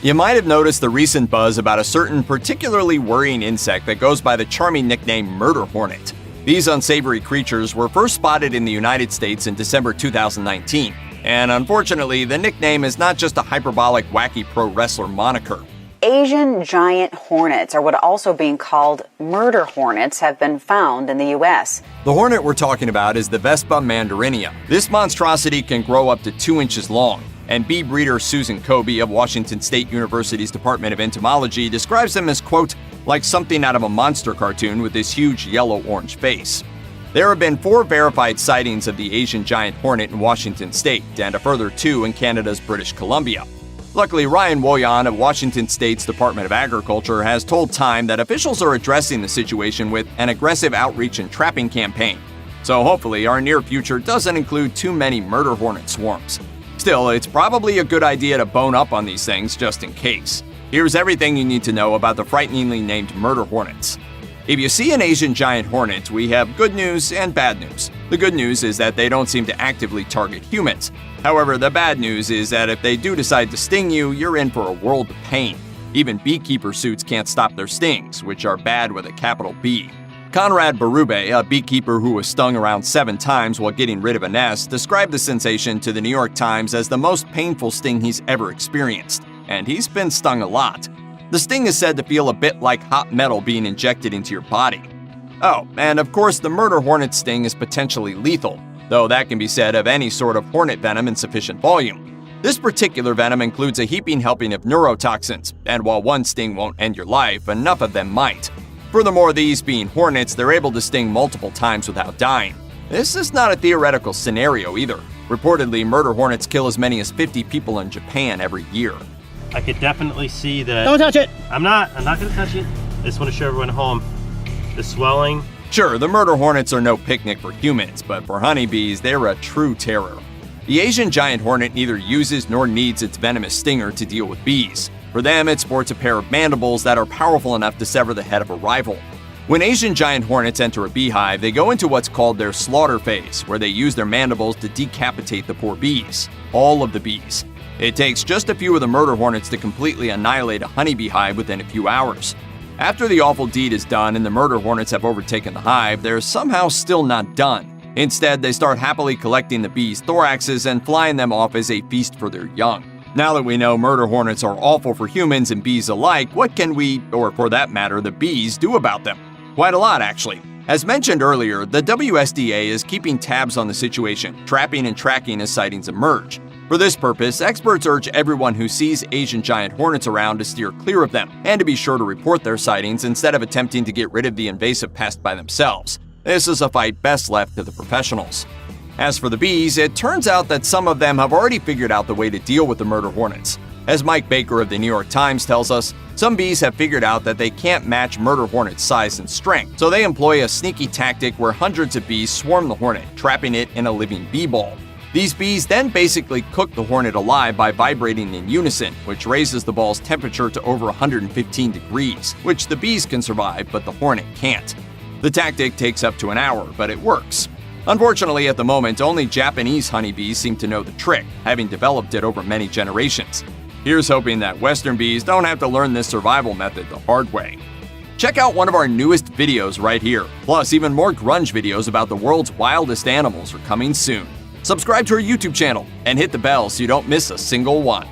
You might have noticed the recent buzz about a certain particularly worrying insect that goes by the charming nickname murder hornet. These unsavory creatures were first spotted in the United States in December 2019, and unfortunately, the nickname is not just a hyperbolic, wacky pro wrestler moniker. Asian giant hornets, or what are also being called murder hornets, have been found in the U.S. The hornet we're talking about is the Vespa mandarinia. This monstrosity can grow up to 2 inches long, and bee breeder Susan Kobe of Washington State University's Department of Entomology describes them as, quote, like something out of a monster cartoon with this huge yellow-orange face. There have been 4 verified sightings of the Asian giant hornet in Washington State, and a further 2 in Canada's British Columbia. Luckily, Ryan Woyan of Washington State's Department of Agriculture has told Time that officials are addressing the situation with an aggressive outreach and trapping campaign. So hopefully our near future doesn't include too many murder hornet swarms. Still, it's probably a good idea to bone up on these things just in case. Here's everything you need to know about the frighteningly named murder hornets. If you see an Asian giant hornet, we have good news and bad news. The good news is that they don't seem to actively target humans. However, the bad news is that if they do decide to sting you, you're in for a world of pain. Even beekeeper suits can't stop their stings, which are bad with a capital B. Conrad Berube, a beekeeper who was stung around 7 times while getting rid of a nest, described the sensation to the New York Times as the most painful sting he's ever experienced. And he's been stung a lot. The sting is said to feel a bit like hot metal being injected into your body. Oh, and of course the murder hornet sting is potentially lethal, though that can be said of any sort of hornet venom in sufficient volume. This particular venom includes a heaping helping of neurotoxins, and while one sting won't end your life, enough of them might. Furthermore, these being hornets, they're able to sting multiple times without dying. This is not a theoretical scenario either. Reportedly, murder hornets kill as many as 50 people in Japan every year. I could definitely see that. Don't touch it! I'm not gonna touch it. I just want to show everyone at home the swelling. Sure, the murder hornets are no picnic for humans, but for honeybees, they're a true terror. The Asian giant hornet neither uses nor needs its venomous stinger to deal with bees. For them, it sports a pair of mandibles that are powerful enough to sever the head of a rival. When Asian giant hornets enter a beehive, they go into what's called their slaughter phase, where they use their mandibles to decapitate the poor bees. All of the bees. It takes just a few of the murder hornets to completely annihilate a honeybee hive within a few hours. After the awful deed is done and the murder hornets have overtaken the hive, they're somehow still not done. Instead, they start happily collecting the bees' thoraxes and flying them off as a feast for their young. Now that we know murder hornets are awful for humans and bees alike, what can we, or for that matter, the bees, do about them? Quite a lot, actually. As mentioned earlier, the WSDA is keeping tabs on the situation, trapping and tracking as sightings emerge. For this purpose, experts urge everyone who sees Asian giant hornets around to steer clear of them, and to be sure to report their sightings instead of attempting to get rid of the invasive pest by themselves. This is a fight best left to the professionals. As for the bees, it turns out that some of them have already figured out the way to deal with the murder hornets. As Mike Baker of the New York Times tells us, some bees have figured out that they can't match murder hornet's size and strength, so they employ a sneaky tactic where hundreds of bees swarm the hornet, trapping it in a living bee ball. These bees then basically cook the hornet alive by vibrating in unison, which raises the ball's temperature to over 115 degrees, which the bees can survive, but the hornet can't. The tactic takes up to an hour, but it works. Unfortunately, at the moment, only Japanese honeybees seem to know the trick, having developed it over many generations. Here's hoping that Western bees don't have to learn this survival method the hard way. Check out one of our newest videos right here. Plus, even more grunge videos about the world's wildest animals are coming soon. Subscribe to our YouTube channel and hit the bell so you don't miss a single one.